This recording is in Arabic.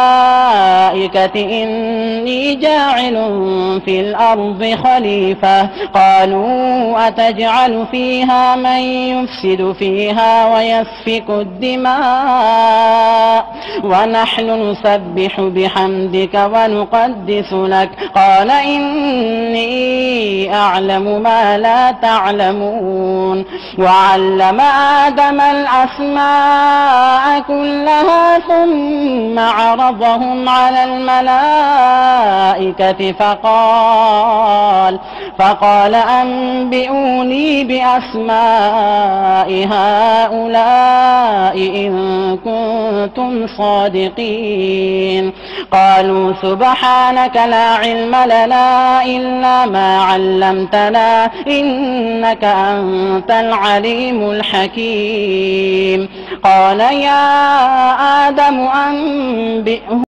للملائكة إني جاعل في الأرض خليفة قالوا أتجعل فيها من يفسد فيها ويسفك الدماء ونحن نسبح بحمدك ونقدس لك قال إني أعلم ما لا تعلمون وعلم آدم الأسماء كلها ثم عرضهم على الملائكة فقال أنبئوني بأسماء هؤلاء إن كنتم صادقين قالوا سبحانك لا علم لنا إلا ما علمتنا إنك أنت العليم الحكيم قال يا آدم أنبئهم